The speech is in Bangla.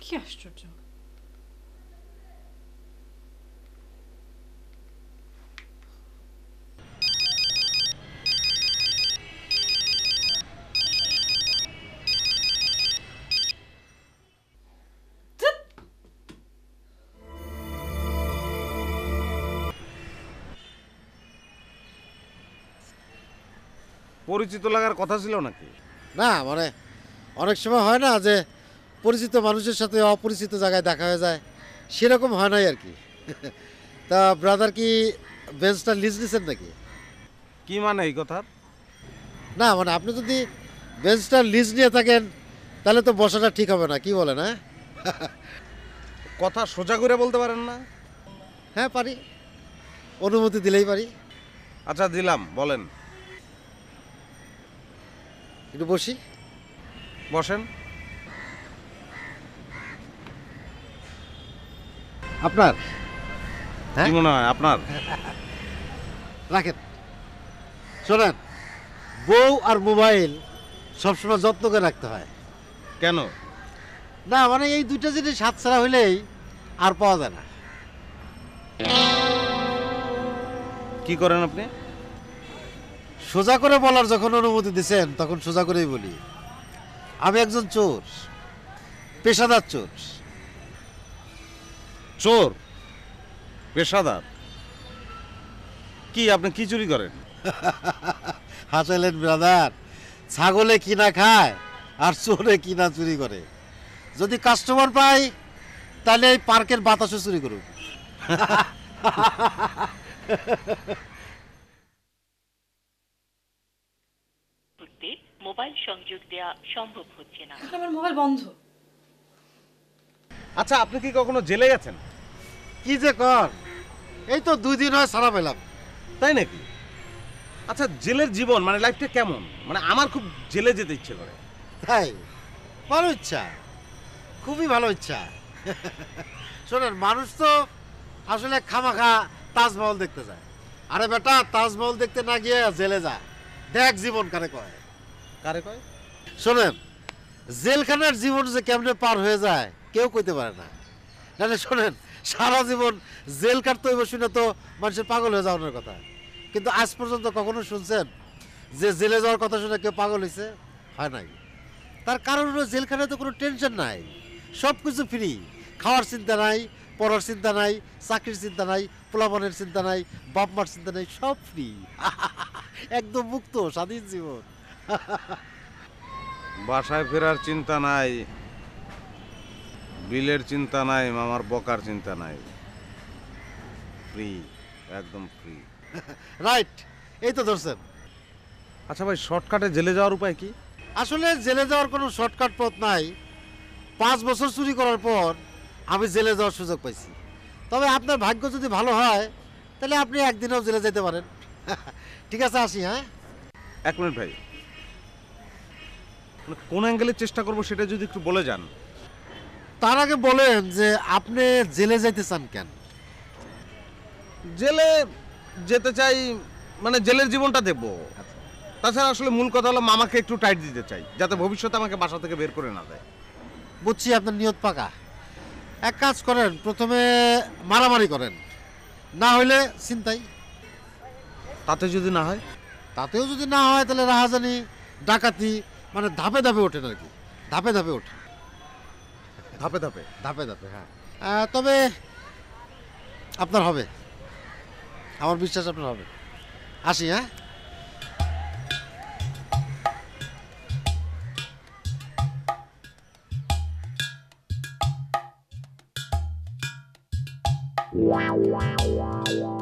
কি আশ্চর্য! পরিচিত লাগার কথা ছিল নাকি? না মানে অনেক সময় হয় না যে পরিচিত মানুষের সাথে অপরিচিত জায়গায় দেখা হয়ে যায়, সেরকম হয় নাই আর কি। তা ব্রাদার কি বেঞ্চটা লিজ নিছেন নাকি? কি মানে এই কথার? না মানে আপনি যদি বেঞ্চটা লিজ নিয়ে থাকেন তাহলে তো বসাটা ঠিক হবে না, কি বলেন? হ্যাঁ কথা সোজা করে বলতে পারেন না? হ্যাঁ পারি, অনুমতি দিলেই পারি। আচ্ছা দিলাম, বলেন। একটু বসি। বসেন। আপনার কি মনে হয় আপনার? রাখেন। শোনেন, বউ আর মোবাইল সবসময় যত্ন করে রাখতে হয়। কেন? না মানে এই দুইটা জিনিস হাতছাড়া হইলেই আর পাওয়া যায় না। কি করেন আপনি? সোজা করে বলার যখন অনুমতি দিচ্ছেন তখন সোজা করেই বলি। আমি একজন চোর, পেশাদার চোর। চোর? পেশাদার? কি আপনি কি চুরি করেন? হাসাইলেন ব্রাদার, ছাগলে কিনা খায় আর চোরে কিনা চুরি করে। যদি কাস্টমার পাই তাহলে এই পার্কের বাতাসও চুরি করুক। মোবাইল সংযোগ দেওয়া সম্ভব হচ্ছে না। এখন আমার মোবাইল বন্ধ। আচ্ছা আপনি কি কখনো জেলে গেছেন? কি যে কর, এই তো 2 দিন হয় ছাড়া পেলাম। তাই নাকি? আচ্ছা জেলের জীবন মানে লাইফটা কেমন? মানে আমার খুব জেলে যেতে ইচ্ছে করে। তাই? ভালো ইচ্ছা, খুবই ভালো ইচ্ছা। শোনেন, মানুষ তো আসলে খামাখা তাজমহল দেখতে যায়। আরে বেটা, তাজমহল দেখতে না গিয়ে জেলে যা, দেখ জীবন কারে কয়। কারে কয়? শোনেন, জেলখানার জীবন যে কেমনে পার হয়ে যায় কেউ কইতে পারে না। তাহলে শোনেন, সারা জীবন জেল কাটতে হইব শুনে তো মানুষের পাগল হয়ে যাওয়ার কথা। কিন্তু আজ পর্যন্ত কখনো শুনছেন যে জেলে যাওয়ার কথা শুনে কেউ পাগল হয়েছে? হয় নাই। তার কারণ হলো জেলখানায় তো কোনো টেনশন নাই, সব কিছু ফ্রি। খাওয়ার চিন্তা নাই, পড়ার চিন্তা নাই, চাকরির চিন্তা নাই, পোলাপানের চিন্তা নাই, বাপ মার চিন্তা নাই, সব ফ্রি। একদম মুক্ত স্বাধীন জীবন। বাসায় ফেরার চিন্তা নাই, বিলের চিন্তা নাই, মামার বকার চিন্তা নাই। ফ্রি, একদম ফ্রি। রাইট, এই তো ধরছেন। আচ্ছা ভাই, শর্টকাটে জেলে যাওয়ার উপায় কি? আসলে জেলে যাওয়ার কোনো শর্টকাট পথ নাই। 5 বছর চুরি করার পর আমি জেলে যাওয়ার সুযোগ পাইছি। তবে আপনার ভাগ্য যদি ভালো হয় তাহলে আপনি একদিনেও জেলে যেতে পারেন। ঠিক আছে, আসি। হ্যাঁ, 1 মিনিট ভাই, মানে কোন অ্যাঙ্গেলে চেষ্টা করব সেটা যদি একটু বলে যান। তার আগে বলেন যে আপনি জেলে যাইতে চান কেন? জেলে যেতে চাই মানে জেলের জীবনটা দেখবো। তাছাড়া আসলে মূল কথা হলো মামাকে একটু টাইট দিতে চাই, যাতে ভবিষ্যতে আমাকে বাসা থেকে বের করে না দেয়। বুঝছি, আপনার নিয়ত পাকা। এক কাজ করেন, প্রথমে মারামারি করেন, না হইলে চিন্তাই। তাতে যদি না হয়? তাতেও যদি না হয় তাহলে রাহাজানি, ডাকাতি, মানে ধাপে ধাপে ওঠেন আর কি। ধাপে ধাপে ওঠেন। ধাপে ধাপে? ধাপে ধাপে, হ্যাঁ। তবে আপনার হবে, আমার বিশ্বাস আপনার হবে। আসি। হ্যাঁ, Wow, wow, wow, wow.